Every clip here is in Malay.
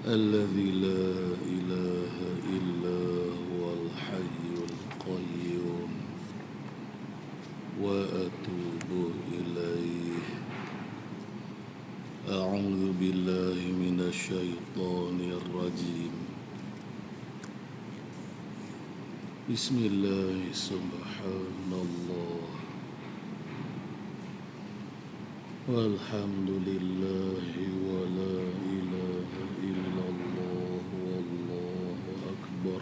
الذي لا إله إلا هو الحي القيوم وأتوب إليه. أعوذ بالله من الشيطان الرجيم. بسم الله سبحان الله والحمد لله ولا إله إلا الله والله أكبر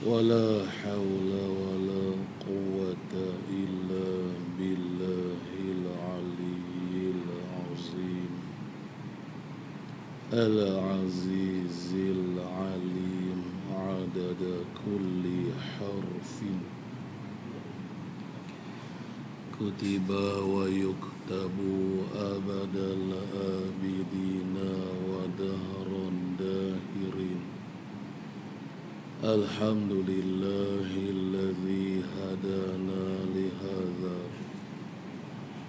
ولا حول ولا قوة إلا بالله العلي العظيم العزيز العليم عدد كل حرف كتب ويكتب أبد الآبدين ودهر الداهرين. الحمد لله الذي هدانا لهذا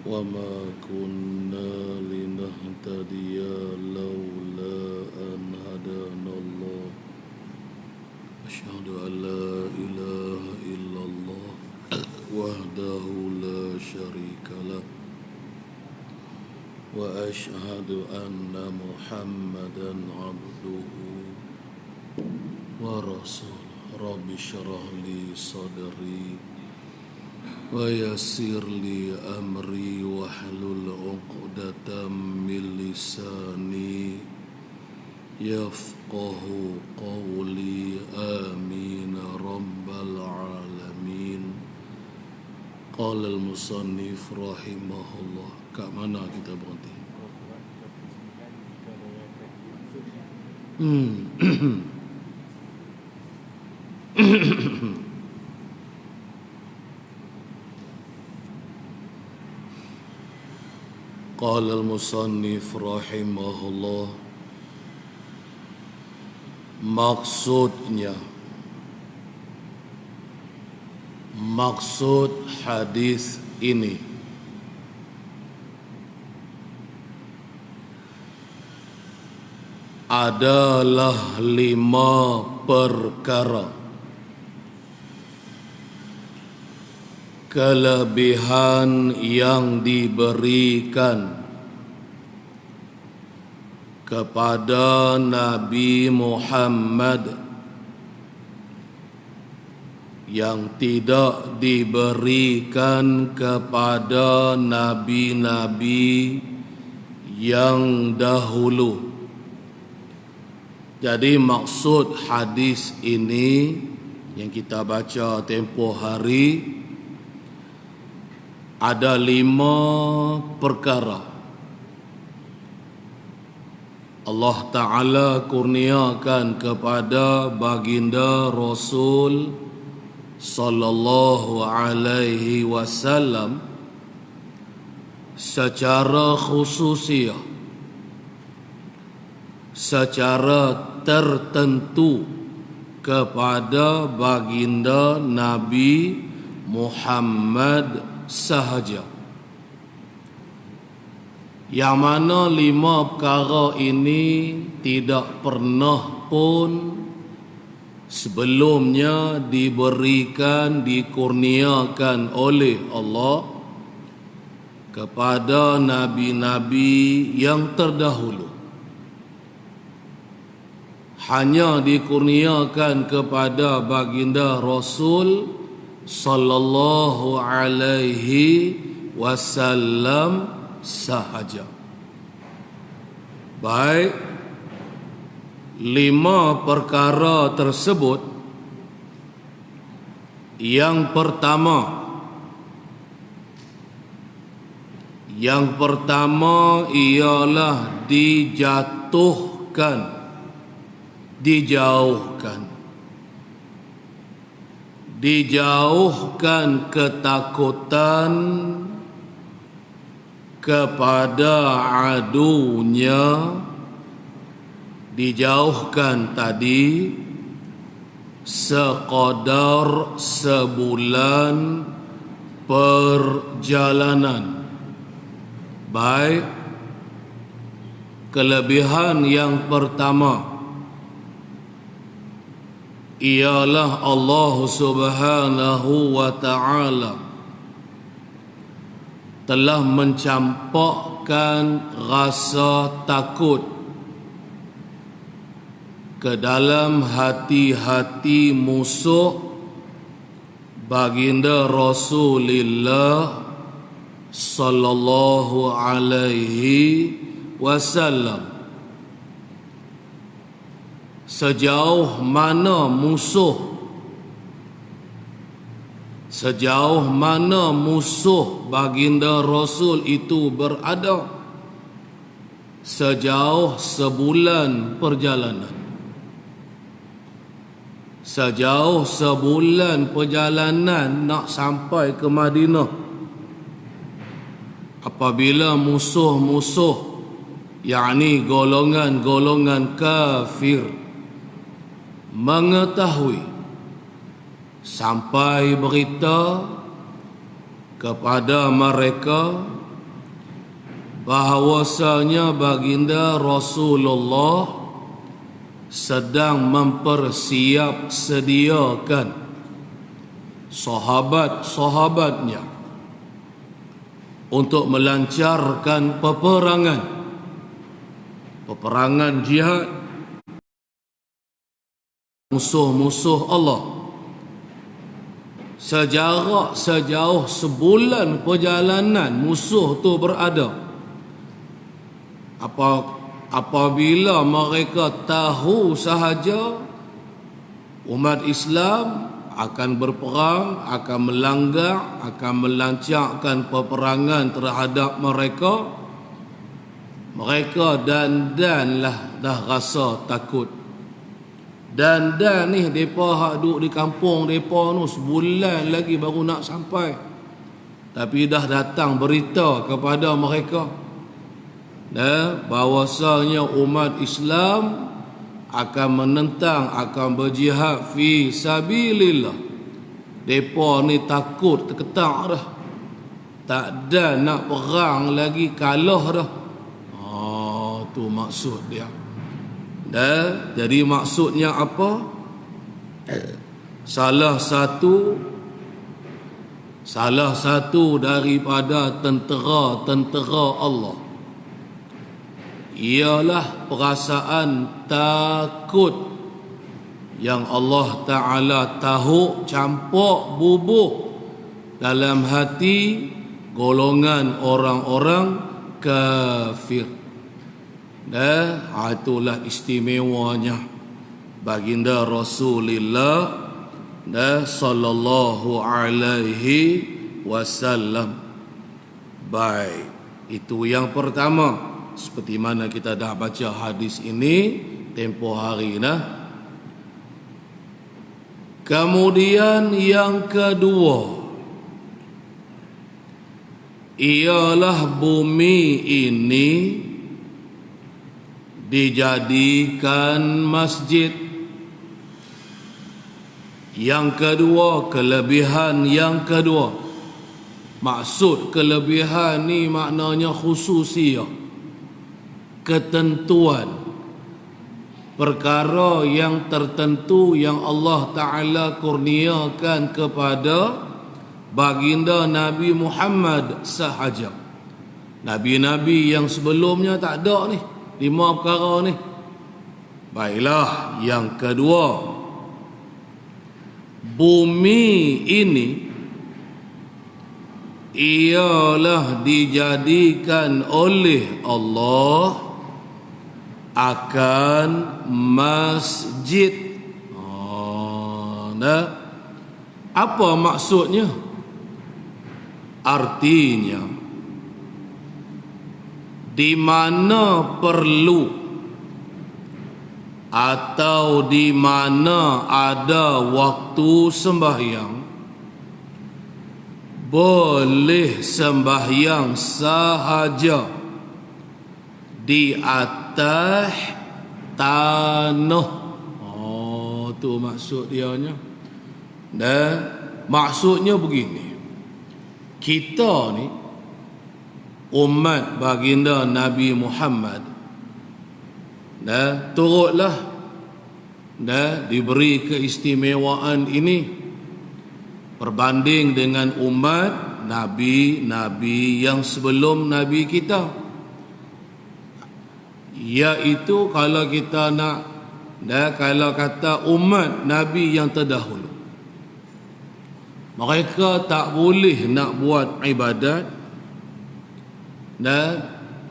وما كنا لنهتدي لولا أن هدانا الله. أشهد أن لا إله إلا الله وحده لا شريك له وأشهد أن محمدا عبده ورسوله. رب اشرح لي صدري ويسر لي أمري واحلل عقدة من لساني يفقه قولي. آمين رب العالمين. قال المصنف رحمه الله. Kat mana kita berhenti? قال المصنف رحمه الله. Maksud hadis ini adalah 5 perkara kelebihan yang diberikan kepada Nabi Muhammad yang tidak diberikan kepada nabi-nabi yang dahulu. Jadi maksud hadis ini yang kita baca tempoh hari ada 5 perkara. Allah Ta'ala kurniakan kepada baginda Rasul sallallahu alaihi wasallam secara khususiyah, secara tertentu kepada baginda Nabi Muhammad sahaja. Yang mana 5 perkara ini tidak pernah pun sebelumnya diberikan, dikurniakan oleh Allah kepada nabi-nabi yang terdahulu. Hanya dikurniakan kepada baginda Rasul sallallahu alaihi wasallam sahaja. Baik, 5 perkara tersebut, yang pertama ialah dijauhkan ketakutan kepada adunya, dijauhkan tadi sekadar sebulan perjalanan. Baik, Kelebihan yang pertama ialah Allah Subhanahu wa ta'ala telah mencampakkan rasa takut ke dalam hati-hati musuh baginda Rasulullah sallallahu alaihi wasallam. Sejauh mana musuh baginda Rasul itu berada, sejauh sebulan perjalanan. Sejauh sebulan perjalanan nak sampai ke Madinah, apabila musuh-musuh, yakni golongan-golongan kafir, mengetahui, sampai berita kepada mereka bahawasanya baginda Rasulullah sedang sediakan sahabat-sahabatnya untuk melancarkan peperangan jihad musuh-musuh Allah. Sejauh sebulan perjalanan musuh tu berada. Apabila mereka tahu sahaja umat Islam akan berperang, akan melanggar, akan melancarkan peperangan terhadap mereka, mereka danlah dah rasa takut. Dan ni depa hak duduk di kampung depa nu sebulan lagi baru nak sampai, tapi dah datang berita kepada mereka bahwasanya umat Islam akan menentang, akan berjihad fi sabilillah. Depa ni takut terketak dah, tak ada nak perang lagi, kalah dah. Tu maksud dia. Jadi maksudnya apa? Salah satu daripada tentera Allah ialah perasaan takut yang Allah Ta'ala tahu campak bubuh dalam hati golongan orang-orang kafir. Itulah istimewanya baginda Rasulullah sallallahu alaihi wasallam. Baik, itu yang pertama. Seperti mana kita dah baca hadis ini tempoh hari Kemudian yang kedua ialah bumi ini dijadikan masjid. Yang kedua, kelebihan yang kedua. Maksud kelebihan ni maknanya khususiyah, ketentuan, perkara yang tertentu yang Allah Ta'ala kurniakan kepada baginda Nabi Muhammad sahaja. Nabi-nabi yang sebelumnya tak ada ni 5 perkara ni. Baiklah, yang kedua, bumi ini ialah dijadikan oleh Allah akan masjid. Apa maksudnya? Artinya, di mana perlu atau di mana ada waktu sembahyang, boleh sembahyang sahaja di atas tanah. Tu maksud dianya. Dan maksudnya begini, kita ni umat baginda Nabi Muhammad turutlah diberi keistimewaan ini berbanding dengan umat nabi-nabi yang sebelum nabi kita, iaitu kalau kita nak kalau kata umat nabi yang terdahulu, mereka tak boleh nak buat ibadat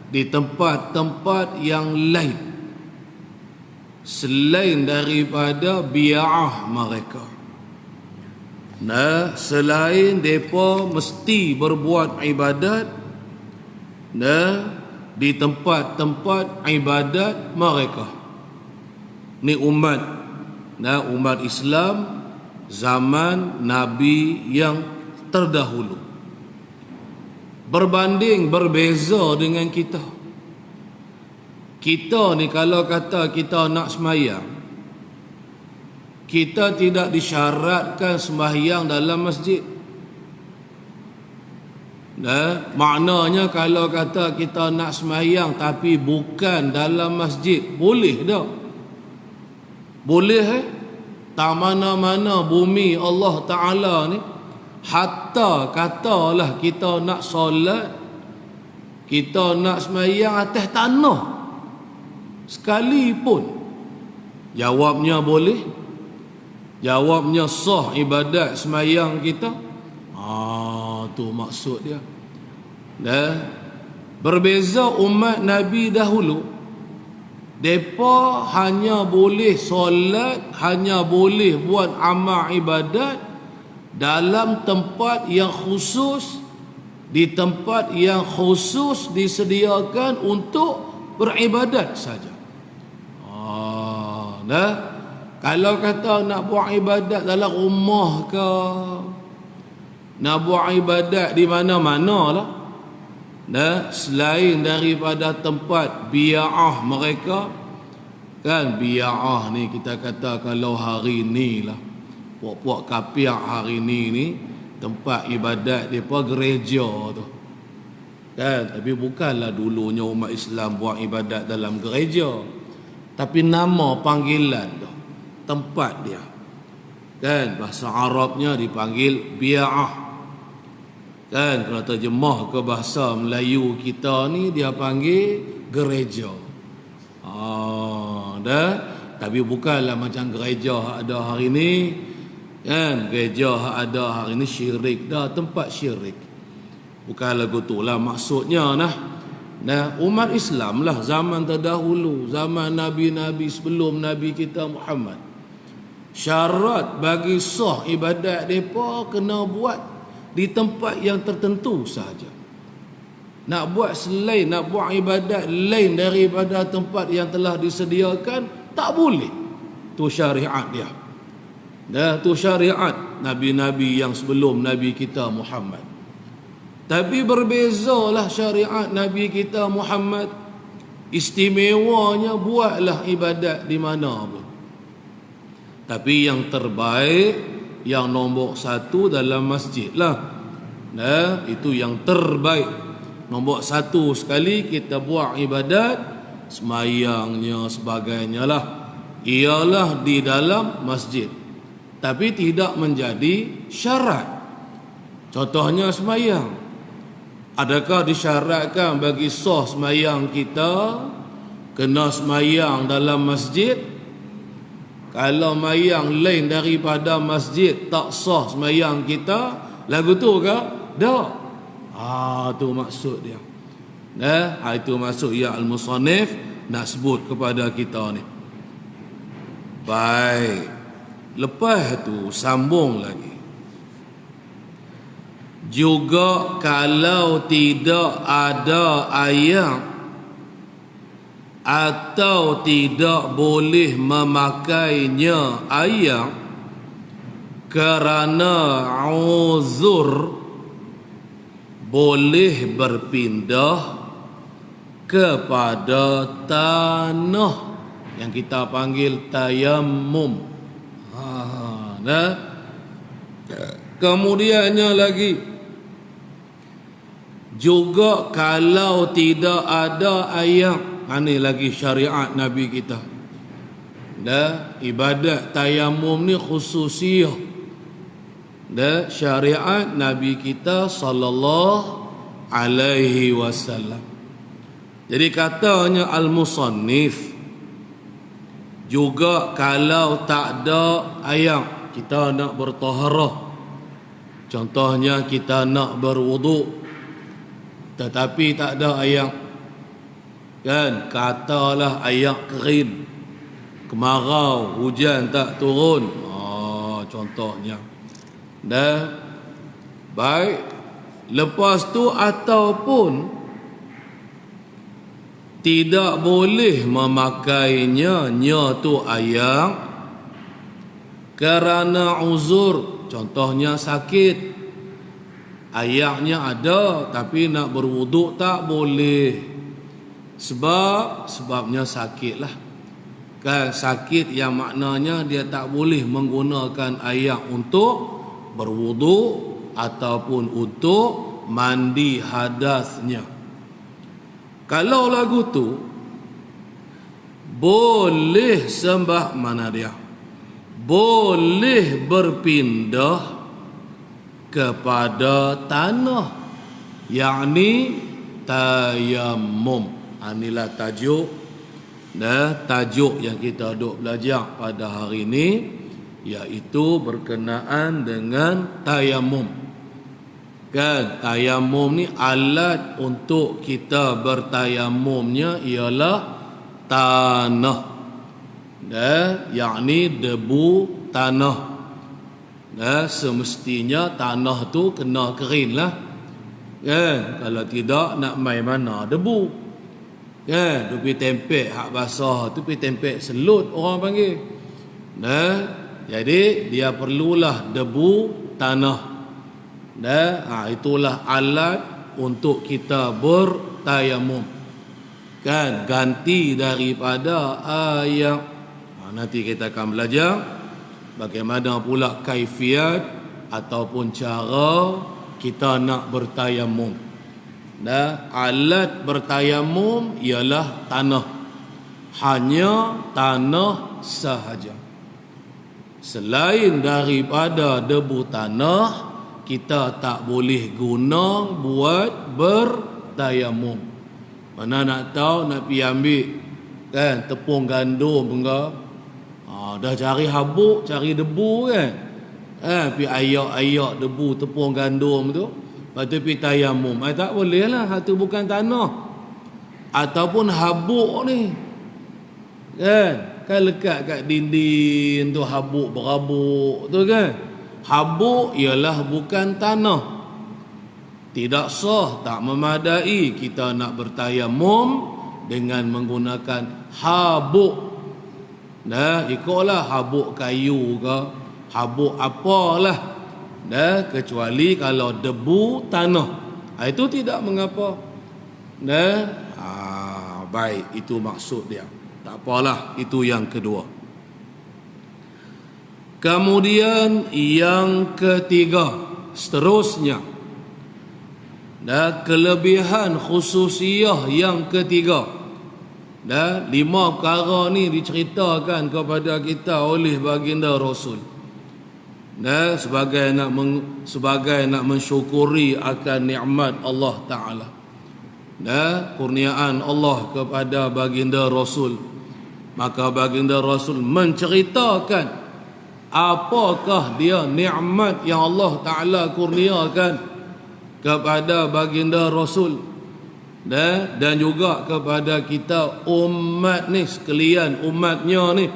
di tempat-tempat yang lain selain daripada bi'ah mereka. Selain mereka mesti berbuat ibadat di tempat-tempat ibadat mereka. Ni umat Islam zaman Nabi yang terdahulu, berbeza dengan kita. Kita ni kalau kata kita nak sembahyang, kita tidak disyaratkan sembahyang dalam masjid. Maknanya kalau kata kita nak sembahyang tapi bukan dalam masjid, boleh tak? Boleh tak mana-mana bumi Allah Ta'ala ni, hatta katalah kita nak solat, kita nak sembahyang atas tanah sekalipun, jawabnya boleh, jawabnya sah ibadat sembahyang kita. Tu maksud dia. Berbeza umat Nabi dahulu, mereka hanya boleh solat, hanya boleh buat amal ibadat dalam tempat yang khusus, di tempat yang khusus disediakan untuk beribadat saja. Kalau kata nak buat ibadat dalam rumah ke, nak buat ibadat di mana-mana lah, selain daripada tempat bi'ah mereka, kan bi'ah ni kita kata kalau hari ni lah, puak-puak kafir hari ni tempat ibadat mereka gereja tu, kan? Tapi bukanlah dulunya umat Islam buat ibadat dalam gereja, tapi nama panggilan tu, tempat dia, kan? Bahasa Arabnya dipanggil bi'ah, kan? Kalau terjemah ke bahasa Melayu kita ni dia panggil gereja. Tapi bukanlah macam gereja ada hari ni, kan? Gereja ada hari ni syirik dah, tempat syirik. Bukan lagu tu lah maksudnya umat Islam lah zaman terdahulu, zaman nabi-nabi sebelum nabi kita Muhammad, syarat bagi sah ibadat mereka kena buat di tempat yang tertentu sahaja. Nak buat selain, nak buat ibadat lain daripada tempat yang telah disediakan, tak boleh. Tu syariat dia. Tu syariat nabi-nabi yang sebelum nabi kita Muhammad. Tapi berbezalah syariat nabi kita Muhammad. Istimewanya buatlah ibadat di mana pun. Tapi yang terbaik, yang nombor satu dalam masjid lah. Itu yang terbaik. Nombor satu sekali kita buat ibadat, semayangnya sebagainya lah, ialah di dalam masjid. Tapi tidak menjadi syarat. Contohnya semayang, adakah disyaratkan bagi sah semayang kita kena semayang dalam masjid? Kalau semayang lain daripada masjid tak sah semayang kita, lagu tu ke? Tak. Tu maksud dia. Itu maksud ya al-musannif nak sebut kepada kita ni. Baik. Lepas tu sambung lagi. Juga kalau tidak ada ayat atau tidak boleh memakainya ayam kerana uzur, boleh berpindah kepada tanah yang kita panggil tayammum. Kemudiannya lagi, juga kalau tidak ada ayam Ini lagi syariat Nabi kita. Ibadat tayamum ni khususiyah syariat Nabi kita sallallahu alaihi wasallam. Jadi katanya al-musannif juga kalau tak ada ayat kita nak bertaharah, contohnya kita nak berwuduk tetapi tak ada ayat, kan, katalah ayat kering, kemarau, hujan tak turun, contohnya. Baik, lepas tu ataupun tidak boleh memakainya tu ayat kerana uzur, contohnya sakit. Ayatnya ada tapi nak berwuduk tak boleh. Sebabnya sakit lah. Kan, sakit yang maknanya dia tak boleh menggunakan ayat untuk berwuduk ataupun untuk mandi hadasnya. Kalau lagu tu boleh sembah, mana dia? Boleh berpindah kepada tanah, yakni tayammum. Inilah tajuk yang kita duk belajar pada hari ini, iaitu berkenaan dengan tayammum. Kan, tayammum ni alat untuk kita bertayamumnya ialah tanah, yakni debu tanah. Semestinya tanah tu kena kering lah, kan, kalau tidak nak main mana debu, kan, tu pergi tempek hak basah tu, pergi tempek selut orang panggil. Jadi dia perlulah debu tanah. Itulah alat untuk kita bertayamum, kan, ganti daripada ayat. Nanti kita akan belajar bagaimana pula kaifiat ataupun cara kita nak bertayamum. Alat bertayamum ialah tanah, hanya tanah sahaja. Selain daripada debu tanah, kita tak boleh guna buat bertayamum. Mana nak tahu, nak pergi ambil, kan, tepung gandum enggak, dah cari habuk, cari debu, kan, pergi ayak debu tepung gandum tu, lepas tu pergi tayamum. Tak boleh lah, itu bukan tanah. Ataupun habuk ni, kan lekat kat dinding tu, habuk berabuk tu, kan. Habuk ialah bukan tanah. Tidak sah, tak memadai kita nak bertayamum dengan menggunakan habuk. Ikutlah habuk kayu ke, habuk apalah. Kecuali kalau debu tanah, itu tidak mengapa. Baik, itu maksud dia. Tak apalah, itu yang kedua. Kemudian yang ketiga, seterusnya, kelebihan khususiyah yang ketiga. 5 perkara ni diceritakan kepada kita oleh baginda Rasul, sebagai nak mensyukuri akan nikmat Allah Ta'ala, kurniaan Allah kepada baginda Rasul. Maka baginda Rasul menceritakan apakah dia nikmat yang Allah Ta'ala kurniakan kepada baginda Rasul, dan juga kepada kita umat ni sekalian, umatnya ni.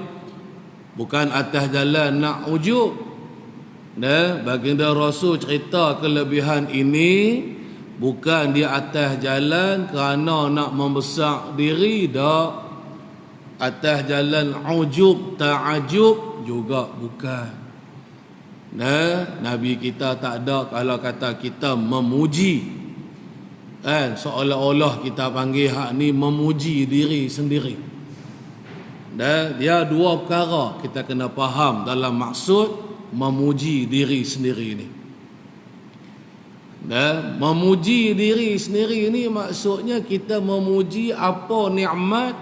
Bukan atas jalan nak ujub. Baginda Rasul cerita kelebihan ini bukan di atas jalan kerana nak membesar diri, dak. Atas jalan ujub, ta'ajub juga bukan. Nabi kita tak ada kalau kata kita memuji, kan, seolah-olah kita panggil hak ni memuji diri sendiri. Dia 2 perkara kita kena faham dalam maksud memuji diri sendiri ni. Memuji diri sendiri ni maksudnya kita memuji apa nikmat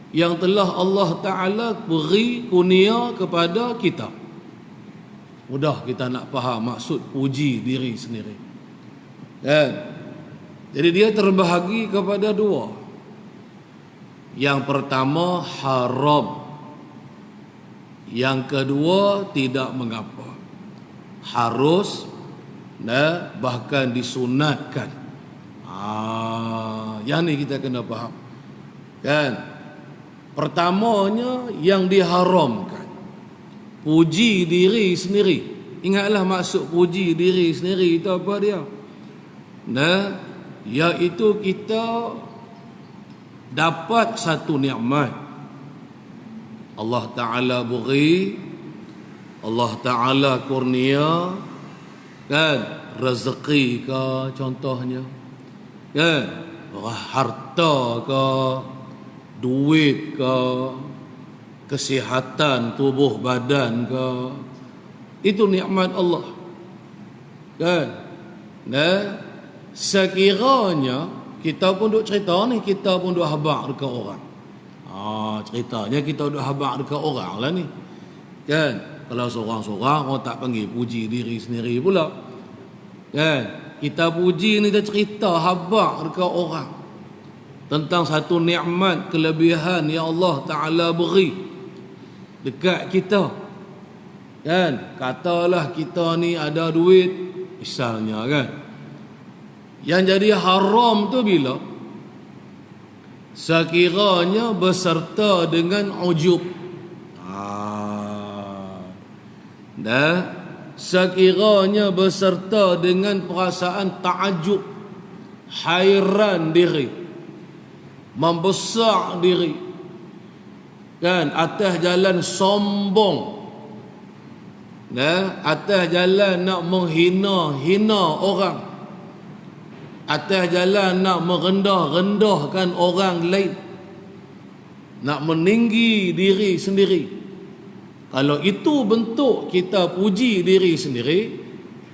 yang telah Allah Ta'ala beri kurnia kepada kita. Mudah kita nak faham maksud puji diri sendiri, kan? Jadi dia terbahagi kepada dua. Yang pertama haram, yang kedua tidak mengapa, harus bahkan disunatkan. Yang ni kita kena faham, kan? Pertamanya yang diharamkan, puji diri sendiri. Ingatlah maksud puji diri sendiri itu apa dia? Iaitu kita dapat satu nikmat Allah Ta'ala beri, Allah Ta'ala kurnia, kan? Rezeki ke contohnya, kan? Harta ke, duit ke, kesihatan tubuh badan ke, itu nikmat Allah, kan? Sekiranya kita pun duk cerita ni, kita pun duk habaq dekat orang. Ceritanya kita duk habaq dekat orang lah ni, kan? Kalau seorang-seorang orang tak panggil puji diri sendiri pula, kan? Kita puji ni, kita cerita habaq dekat orang tentang satu nikmat kelebihan yang Allah Ta'ala beri dekat kita, kan? Katalah kita ni ada duit misalnya, kan? Yang jadi haram tu bila sekiranya berserta dengan ujub, sekiranya berserta dengan perasaan ta'ajub, hairan diri, membesar diri, kan? Atas jalan sombong, atas jalan nak menghina-hina orang, atas jalan nak merendah-rendahkan orang lain, nak meninggi diri sendiri. Kalau itu bentuk kita puji diri sendiri,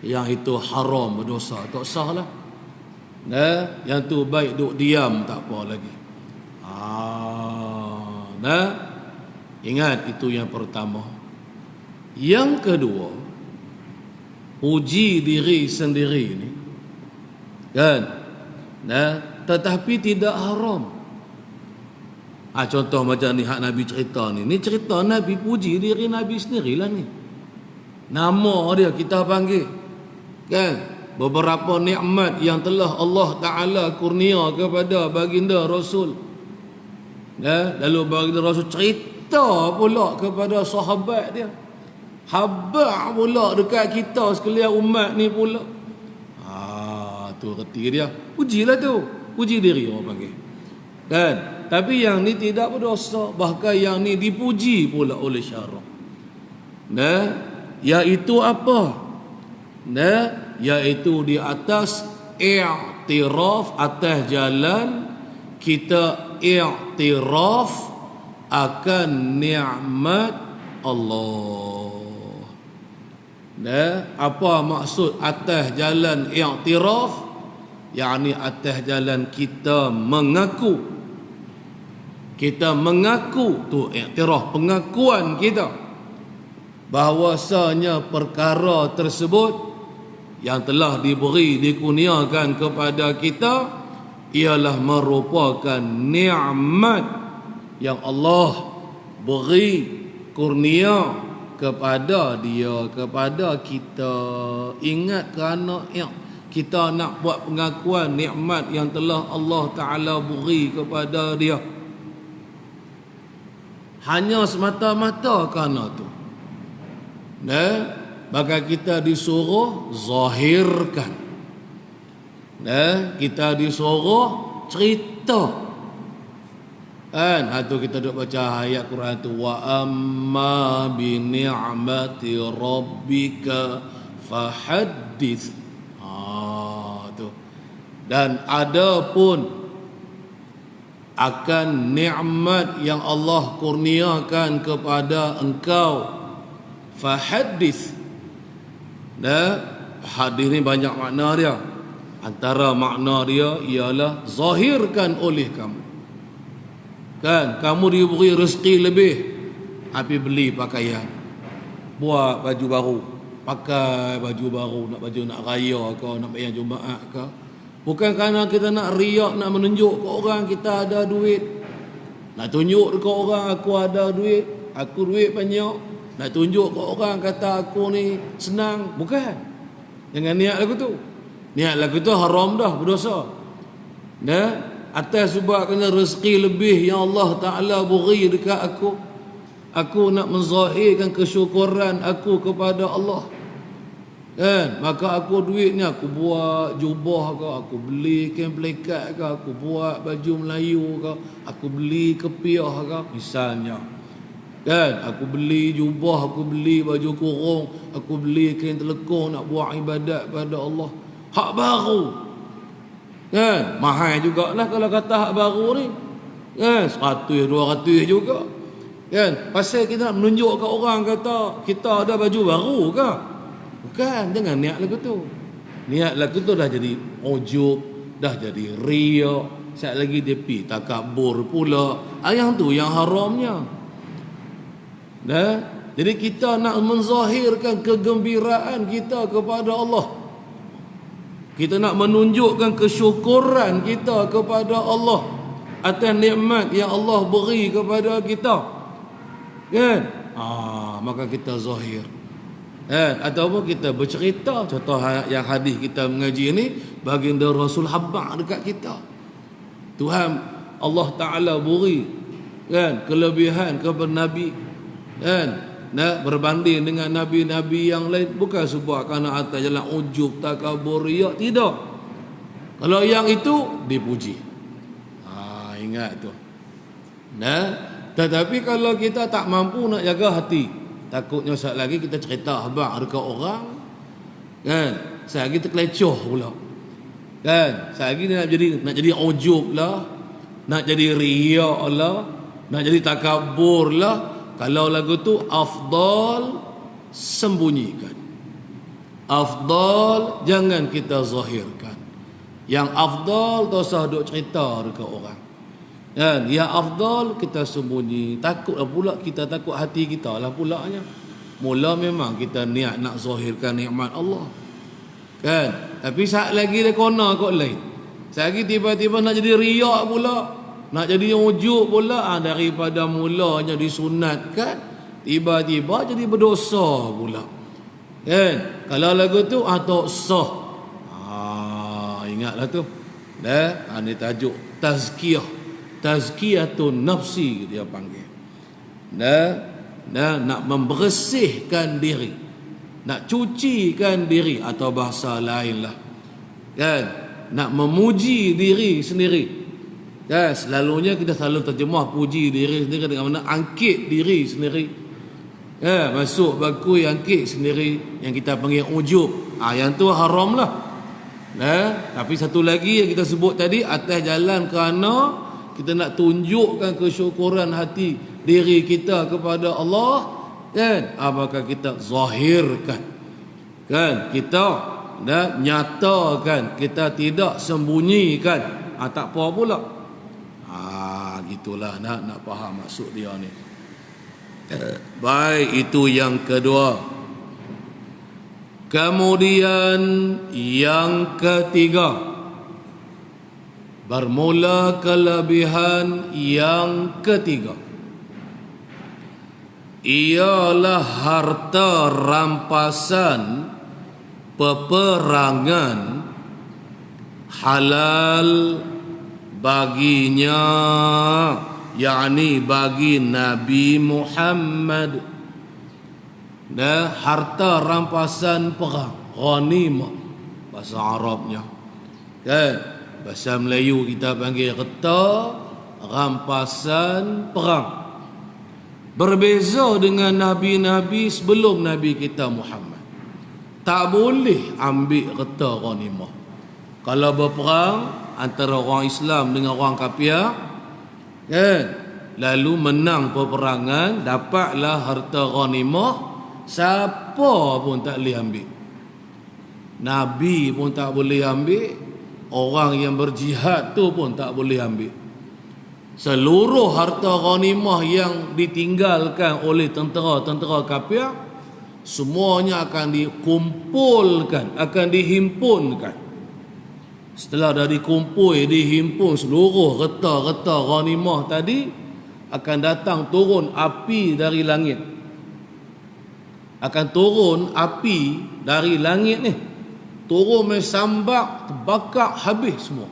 yang itu haram, berdosa, tak sah lah. Yang tu baik duk diam, tak apa lagi. Ingat, itu yang pertama. Yang kedua, puji diri sendiri ni, kan? Tetapi tidak haram. Contoh macam ni hak Nabi cerita ni. Ni cerita Nabi puji diri Nabi sendirilah ni. Nama dia kita panggil, kan? Beberapa nikmat yang telah Allah Ta'ala kurnia kepada baginda Rasul. Lalu baginda Rasul cerita pula kepada sahabat dia, habaq pula dekat kita sekalian umat ni pula. Tu reti dia. Pujilah tu. Puji diri orang panggil, kan? Tapi yang ni tidak berdosa, bahkan yang ni dipuji pula oleh syarak. Iaitu apa? Iaitu di atas i'tiraf, atas jalan kita i'tiraf akan nikmat Allah. Apa maksud atas jalan i'tiraf? yakni atas jalan kita mengaku. Kita mengaku tu iktiraf, pengakuan kita bahawasanya perkara tersebut yang telah diberi, dikurniakan kepada kita ialah merupakan nikmat yang Allah beri kurnia kepada dia, kepada kita. Ingat, kerana kita nak buat pengakuan nikmat yang telah Allah Ta'ala beri kepada dia, hanya semata-mata kerana tu. Maka kita disuruh zahirkan, kita disuruh cerita. Kan tu kita duk baca ayat Quran tu, wa amma bi ni'mati rabbika fahaddits. Tu. Dan adapun akan nikmat yang Allah kurniakan kepada engkau, fahaddits. Hadis ni banyak makna dia. Antara makna dia ialah zahirkan oleh kamu. Kan, kamu diberi rezeki lebih, tapi beli pakaian, buat baju baru, pakai baju baru, nak raya ke, nak bayar Jumaat ke. Bukan kerana kita nak riak, nak menunjuk ke orang kita ada duit, nak tunjuk ke orang aku ada duit, aku duit banyak, nak tunjuk ke orang kata aku ni senang. Bukan. Jangan niat lagu tu. Niat lagu tu haram dah, berdosa. Atas sebab kena rezeki lebih yang Allah Ta'ala beri dekat aku nak menzahirkan kesyukuran aku kepada Allah. Kan? Maka aku duit ni aku buat jubah ke, aku beli kain pelikat ke, aku buat baju Melayu ke, aku beli kepiah ke, misalnya. Kan? Aku beli jubah, aku beli baju kurung, aku beli kain telekong nak buat ibadat pada Allah. Hak baru. Kan? Mahal jugalah kalau kata hak baru ni. Kan? 100, 200 juga. Kan? Pasal kita nak menunjuk ke orang kata kita ada baju baru ke? Bukan. Jangan niat lagu tu. Niat lagu tu dah jadi ujub, dah jadi riak. Sekejap lagi dia pergi takabur pula. Yang tu yang haramnya. Jadi kita nak menzahirkan kegembiraan kita kepada Allah. Kita nak menunjukkan kesyukuran kita kepada Allah atas nikmat yang Allah beri kepada kita. Kan? Maka kita zahir. Ataupun kita bercerita, contoh yang hadis kita mengaji ini, baginda Rasul habaq dekat kita. Tuhan Allah Ta'ala beri kan kelebihan kepada Nabi, kan, berbanding dengan nabi-nabi yang lain, bukan sebab kerana atas jalan ujub, takabur, riak, tidak. Kalau yang itu dipuji. Ingat tu. Tetapi kalau kita tak mampu nak jaga hati, takutnya saat lagi kita cerita habaq dekat orang, kan, saat lagi terkelecoh pula. Kan, saat lagi nak jadi ujub lah, nak jadi riak lah, nak jadi takabur lah. Kalau lagu tu afdal sembunyikan. Afdal jangan kita zahirkan. Yang afdal tak usah duk cerita dekat orang. Kan? Yang afdal kita sembunyi. Takutlah pula kita takut hati kita lah pulaknya. Mula memang kita niat nak zahirkan nikmat Allah. Kan? Tapi saat lagi dia kona kot lain. Saat lagi tiba-tiba nak jadi riak pula. Nak jadi ujub pula, daripada mulanya disunatkan, tiba-tiba jadi berdosa pula. Kan? Kalau lagu tu tak sah. Ingatlah tu. Ini tajuk tazkiyah. Tazkiyatun nafsi dia panggil. Nak membersihkan diri, nak cucikan diri, atau bahasa lain lah. Kan? Nak memuji diri sendiri. Ya, selalunya kita selalu terjemah puji diri sendiri dengan mana angkit diri sendiri. Ya, masuk bakui angkit sendiri yang kita panggil ujub. Yang tu haram lah. Tapi satu lagi yang kita sebut tadi, atas jalan kerana kita nak tunjukkan kesyukuran hati diri kita kepada Allah, kan? Maka kita zahirkan. Kan? Kita nyatakan, kita tidak sembunyikan. Tak apa pula. Gitulah nak faham maksud dia ni. Baik, itu yang kedua. Kemudian yang ketiga, bermula kelebihan yang ketiga ialah harta rampasan peperangan halal baginya, yakni bagi Nabi Muhammad. Harta rampasan perang, ghanimah bahasa Arabnya. Kan? Bahasa Melayu kita panggil harta rampasan perang. Berbeza dengan nabi-nabi sebelum Nabi kita Muhammad. Tak boleh ambil harta ghanimah. Kalau berperang antara orang Islam dengan orang kafir, kan, lalu menang peperangan, dapatlah harta ghanimah, siapa pun tak boleh ambil. Nabi pun tak boleh ambil, orang yang berjihad tu pun tak boleh ambil. Seluruh harta ghanimah yang ditinggalkan oleh tentera-tentera kafir, semuanya akan dikumpulkan, akan dihimpunkan. Setelah dah dikumpul, dihimpun seluruh reta-reta ghanimah tadi, akan datang turun api dari langit. Akan turun api dari langit ni, turun mesambak, terbakar habis semua.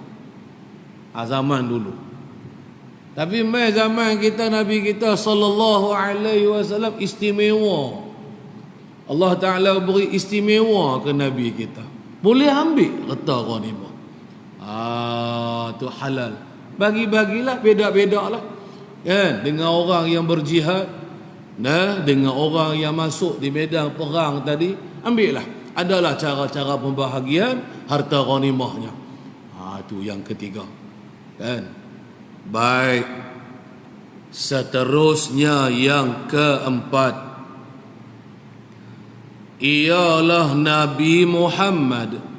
Zaman dulu. Tapi mai zaman kita, Nabi kita sallallahu alaihi wasallam istimewa. Allah Taala beri istimewa ke Nabi kita. Boleh ambil harta ghanimah. Tu halal. Bagi-bagilah, beda-beda lah. Kan, dengan orang yang berjihad, dengan orang yang masuk di medan perang tadi, ambillah. Adalah cara-cara pembahagian harta ghanimahnya. Itu yang ketiga. Kan? Baik. Seterusnya yang keempat, ialah Nabi Muhammad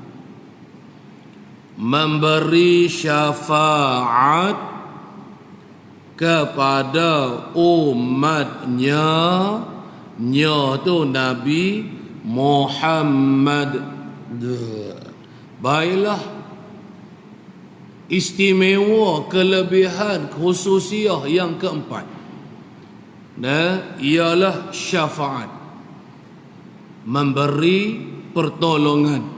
memberi syafaat kepada umatnya, tu Nabi Muhammad. Baiklah, istimewa, kelebihan, khususiah yang keempat, ialah syafaat, memberi pertolongan.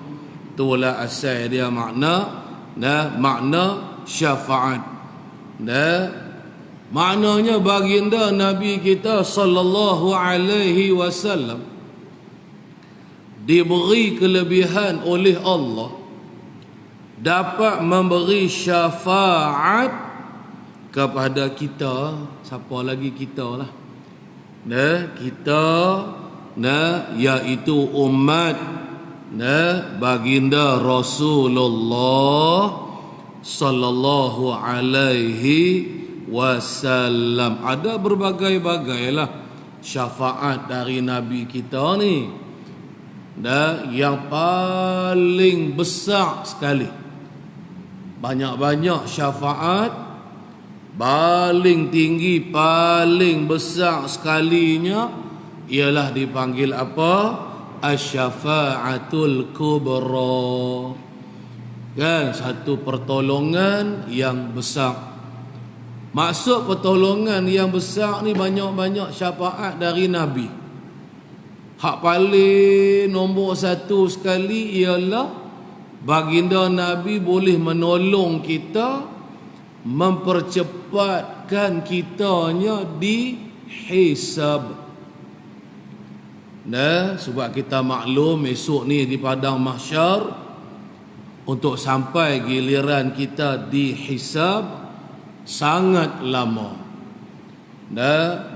Itulah asal dia makna, makna syafaat. Maknanya baginda Nabi kita sallallahu alaihi wasallam diberi kelebihan oleh Allah dapat memberi syafaat kepada kita. Siapa lagi kita lah? Kita, iaitu umat baginda Rasulullah sallallahu alaihi wasallam. Ada berbagai-bagailah syafaat dari Nabi kita ni. Yang paling besar sekali, banyak-banyak syafaat, paling tinggi, paling besar sekalinya ialah dipanggil apa? Asy-syafa'atul kubra. Kan, satu pertolongan yang besar. Maksud pertolongan yang besar ni, banyak-banyak syafaat dari Nabi. Hak paling nombor satu sekali ialah baginda Nabi boleh menolong kita, mempercepatkan kitanya di hisab. Sebab kita maklum esok ni di padang mahsyar, untuk sampai giliran kita dihisab sangat lama.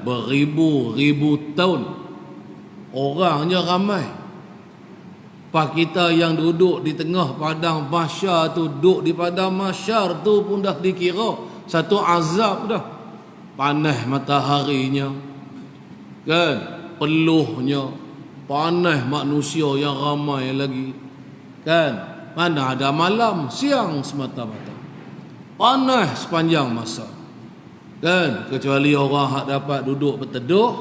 Beribu-ribu tahun. Orangnya ramai. Pak kita yang duduk di tengah padang mahsyar tu, duduk di padang mahsyar tu pun dah dikira satu azab dah. Panas mataharinya, kan? Peluhnya, panas manusia yang ramai lagi, kan? Mana ada malam, siang semata-mata, panas sepanjang masa, kan? Kecuali orang hak dapat duduk berteduh,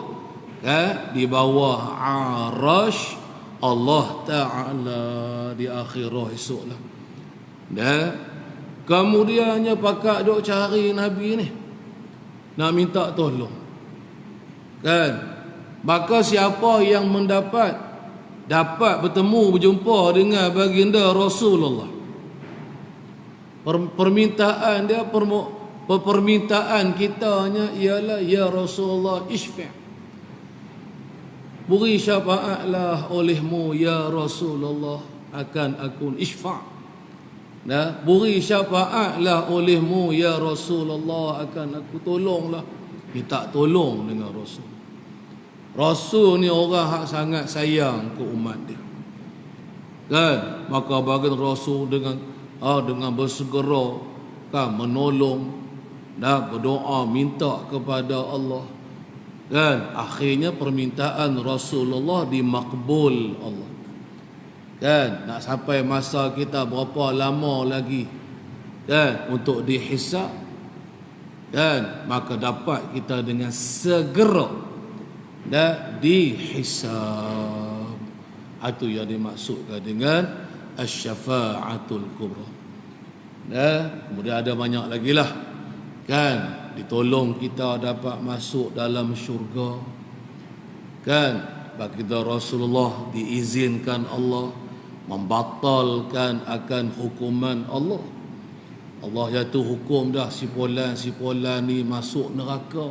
kan, di bawah arasy Allah Ta'ala di akhirah esok lah. Kemudiannya pakak duk cari Nabi ni, nak minta tolong, kan? Maka siapa yang dapat bertemu, berjumpa dengan baginda Rasulullah, permintaan dia, permintaan kitanya ialah, ya Rasulullah, isfa', beri syafaatlah olehmu ya Rasulullah akan aku. Isfa', beri syafaatlah olehmu ya Rasulullah akan aku. Tolonglah, minta tolong dengan Rasul. Rasul ni orang hak sangat sayang ke umat dia, kan? Maka baginda Rasul dengan bersegera, kan, menolong dan berdoa minta kepada Allah, kan? Akhirnya permintaan Rasulullah dimakbul Allah. Kan nak sampai masa kita berapa lama lagi kan untuk dihisab, kan maka dapat kita dengan segera dan dihisab. Itu yang dimaksudkan dengan asy-syafa'atul kubra. Kemudian ada banyak lagi lah kan, ditolong kita dapat masuk dalam syurga kan. Baginda Rasulullah diizinkan Allah membatalkan akan hukuman Allah. Allah jatuh hukum dah si fulan ni masuk neraka.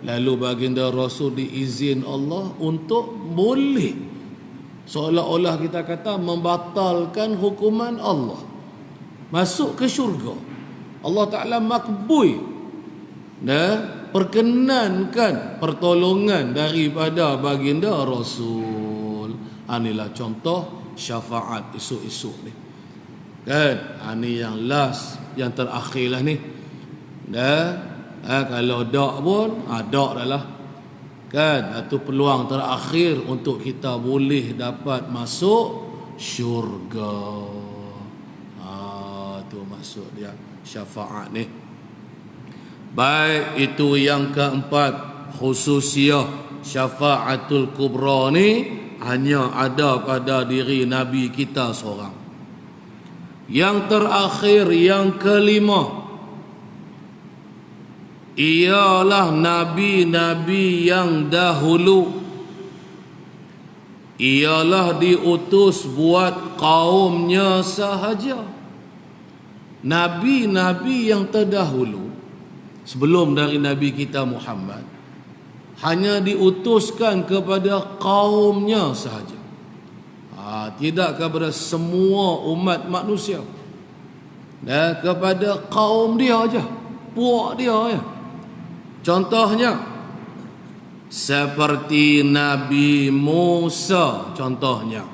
Lalu baginda Rasul diizin Allah untuk boleh seolah-olah kita kata membatalkan hukuman Allah, masuk ke syurga. Allah Ta'ala makbul perkenankan pertolongan daripada baginda Rasul. Inilah contoh syafaat esok-esok ni kan. Ini yang last, yang terakhir lah ni. Kalau dak pun dak dah lah kan. Itu peluang terakhir untuk kita boleh dapat masuk syurga. Itu maksud dia syafaat ni. Baik, itu yang keempat, khususiah syafaatul kubra ni hanya ada pada diri Nabi kita seorang. Yang terakhir, yang kelima, ialah nabi-nabi yang dahulu, ialah diutus buat kaumnya sahaja. Nabi-nabi yang terdahulu sebelum dari Nabi kita Muhammad hanya diutuskan kepada kaumnya sahaja, tidak kepada semua umat manusia. Kepada kaum dia aja, puak dia ya. Contohnya seperti Nabi Musa, contohnya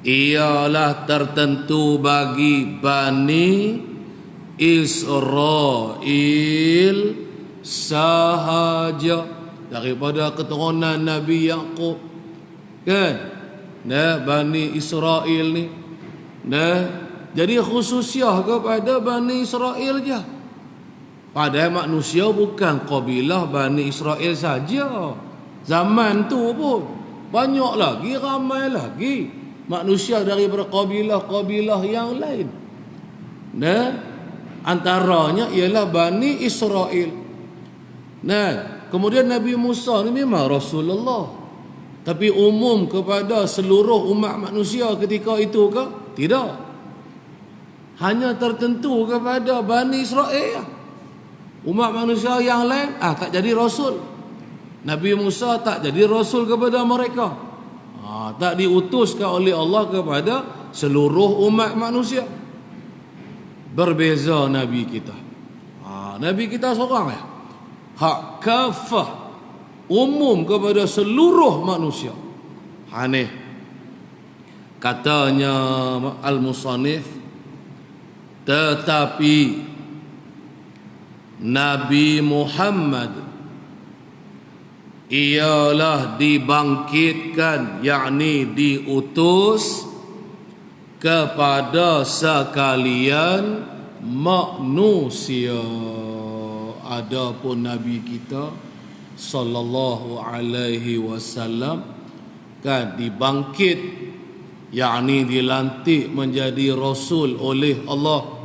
ialah tertentu bagi Bani Israel sahaja daripada keturunan Nabi Yaqub kan. Bani Israel ni jadi khususiah kepada Bani Israel je. Padahal manusia bukan kabilah Bani Israel saja. Zaman tu pun banyak lagi, ramai lagi manusia daripada kabilah-kabilah yang lain. Antaranya ialah Bani Israel. Kemudian Nabi Musa ni memang Rasulullah, tapi umum kepada seluruh umat manusia ketika itu ke? Tidak. Hanya tertentu kepada Bani Israel. Umat manusia yang lain tak jadi Rasul. Nabi Musa tak jadi Rasul kepada mereka. Tak diutuskan oleh Allah kepada seluruh umat manusia. Berbeza Nabi kita. Nabi kita seorang ya, hak kafah, umum kepada seluruh manusia. Aneh. Katanya Al-Musannif, tetapi Nabi Muhammad ialah dibangkitkan, yakni diutus kepada sekalian manusia. Adapun Nabi kita sallallahu alaihi wasallam kan dibangkit, yakni dilantik menjadi rasul oleh Allah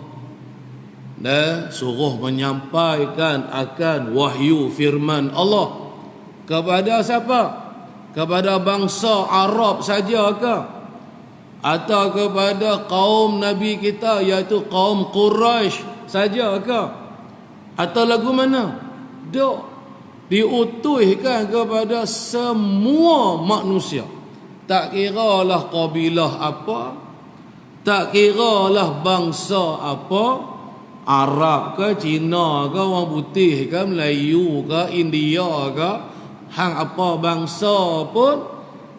dan suruh menyampaikan akan wahyu firman Allah kepada siapa? Kepada bangsa Arab saja ke? Atau kepada kaum Nabi kita iaitu kaum Quraisy saja ke? Atau lagu mana? Diutuskan kepada semua manusia. Tak kiralah kabilah apa, tak kiralah bangsa apa, Arab ke, Cina ke, orang putih ke, Melayu ke, India ke, hang apa bangsa pun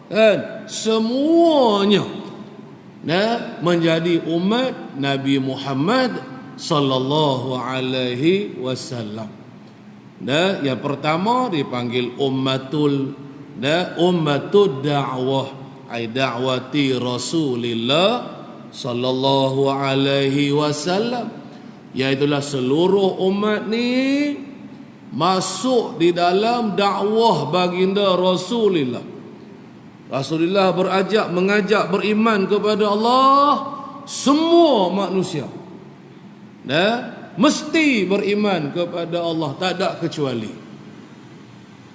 kan, semuanya menjadi umat Nabi Muhammad sallallahu alaihi wasallam. Yang pertama dipanggil ummatul ummatud da'wah ai da'wati Rasulillah sallallahu alaihi wasallam, iaitulah seluruh umat ni masuk di dalam dakwah baginda Rasulullah. Rasulullah mengajak beriman kepada Allah, semua manusia mesti beriman kepada Allah, tak ada kecuali.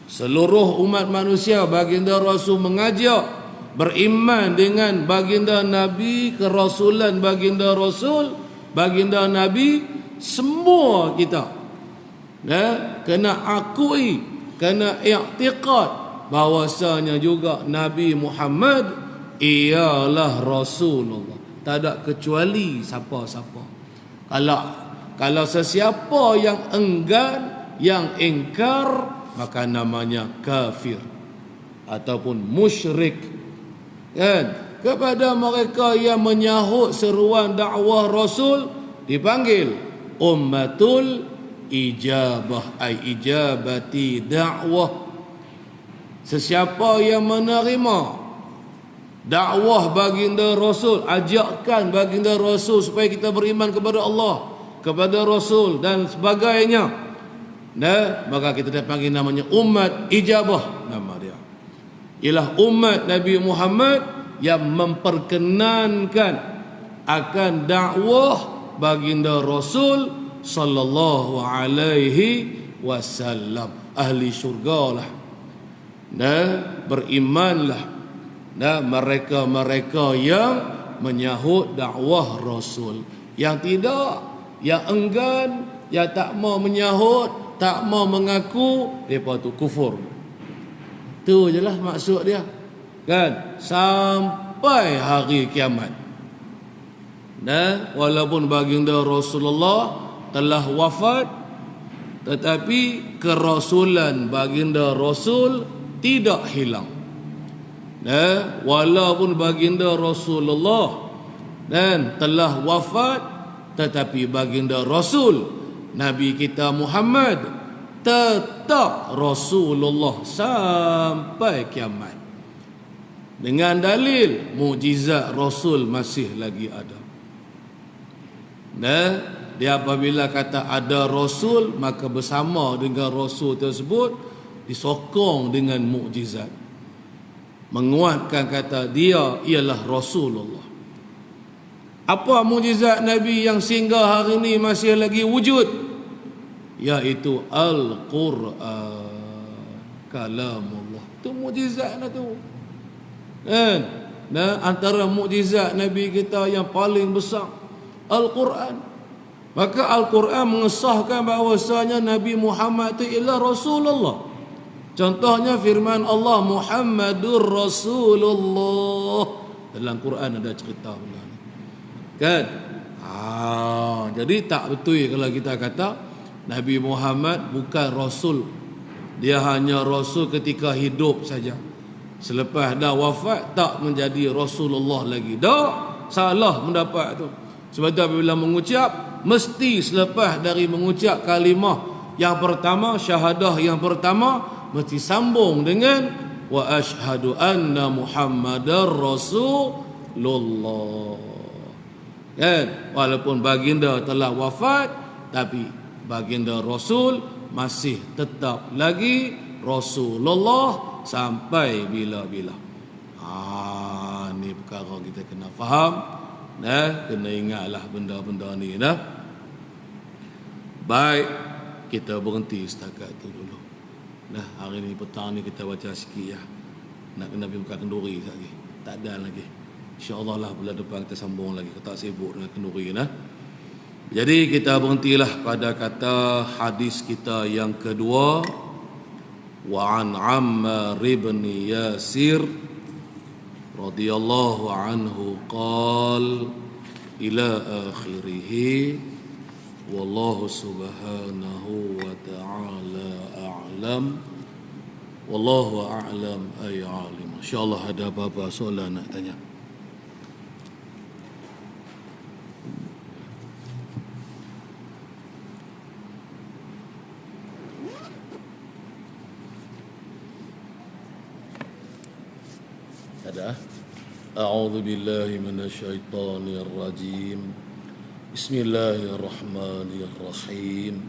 Seluruh umat manusia baginda Rasul mengajak beriman dengan baginda Nabi, kerasulan baginda Rasul, baginda Nabi. Semua kita kena akui, kena i'tiqad bahawasanya juga Nabi Muhammad ialah Rasulullah, tak ada kecuali siapa-siapa. Kalau sesiapa yang enggan, yang ingkar, maka namanya kafir ataupun musyrik. Kan? Kepada mereka yang menyahut seruan dakwah Rasul dipanggil ummatul ijabah, ai ijabati dakwah. Sesiapa yang menerima dakwah baginda Rasul, ajakkan baginda Rasul supaya kita beriman kepada Allah, kepada Rasul dan sebagainya, maka kita dipanggil namanya umat ijabah. Nama dia ialah umat Nabi Muhammad yang memperkenankan akan dakwah baginda Rasul sallallahu alaihi wasallam. Ahli syurga lah, berimanlah mereka-mereka yang menyahut dakwah Rasul. Yang tidak, yang enggan, yang tak mau menyahut, tak mau mengaku, mereka tu kufur. Tu je lah maksud dia, kan, sampai hari kiamat. Walaupun baginda Rasulullah telah wafat, tetapi kerasulan baginda Rasul tidak hilang. Walaupun baginda Rasulullah dan telah wafat, tetapi baginda Rasul Nabi kita Muhammad tetap Rasulullah sampai kiamat. Dengan dalil mukjizat Rasul masih lagi ada. Dia apabila kata ada Rasul, maka bersama dengan Rasul tersebut disokong dengan mukjizat, menguatkan kata dia ialah Rasulullah. Apa mukjizat Nabi yang sehingga hari ini masih lagi wujud? Iaitu Al-Quran, kalamullah. Itu mukjizatnya tu. Antara mukjizat Nabi kita yang paling besar Al-Quran. Maka Al-Quran mengesahkan bahawasanya Nabi Muhammad itu ialah Rasulullah. Contohnya firman Allah, Muhammadur Rasulullah. Dalam Quran ada cerita pula ni, kan? Jadi tak betul kalau kita kata Nabi Muhammad bukan Rasul. Dia hanya Rasul ketika hidup saja. Selepas dah wafat tak menjadi Rasulullah lagi. Dah salah mendapat tu. Sebab tu apabila mengucap, mesti selepas dari mengucap kalimah yang pertama, syahadah yang pertama, mesti sambung dengan wa asyhadu anna Muhammadar Rasulullah. Kan? Walaupun baginda telah wafat, tapi baginda Rasul masih tetap lagi Rasulullah sampai bila-bila. Ni perkara kita kena faham, kena ingatlah benda-benda ni. Baik, kita berhenti setakat tu dulu. Hari ni petang ni kita baca sikit ya. Nak kena pergi buka kenduri lagi. Tak ada lagi. InsyaAllah lah bulan depan kita sambung lagi. Kita tak sibuk dengan kenduri. Jadi kita berhentilah pada kata hadis kita yang kedua. Wa an Ammar ibn Yasir radhiyallahu anhu qal ila akhirih. Wallahu subhanahu wa ta'ala a'lam. Wallahu a'lam ay alim. InsyaAllah ada apa-apa soalan nak tanya. Ada. A'udzu billahi minasyaitonir rajim. Bismillahirrahmanirrahim.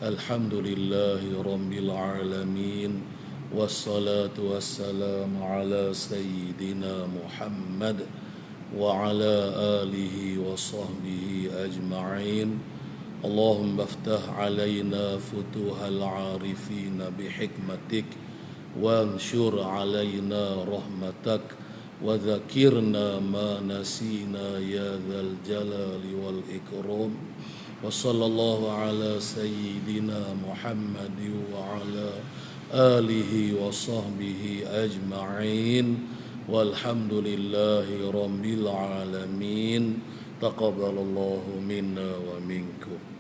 Alhamdulillahi rabbil alamin. Wassalatu wassalamu ala sayyidina Muhammad wa ala alihi wa sahbihi ajma'in. Allahumma aftah alaina futuhal arifin bihikmatik وانشر علينا رحمتك وذكرنا ما نسينا يا ذا الجلال والإكرام وصلى الله على سيدنا محمد وعلى آله وصحبه أجمعين والحمد لله رب العالمين تقبل الله منا ومنكم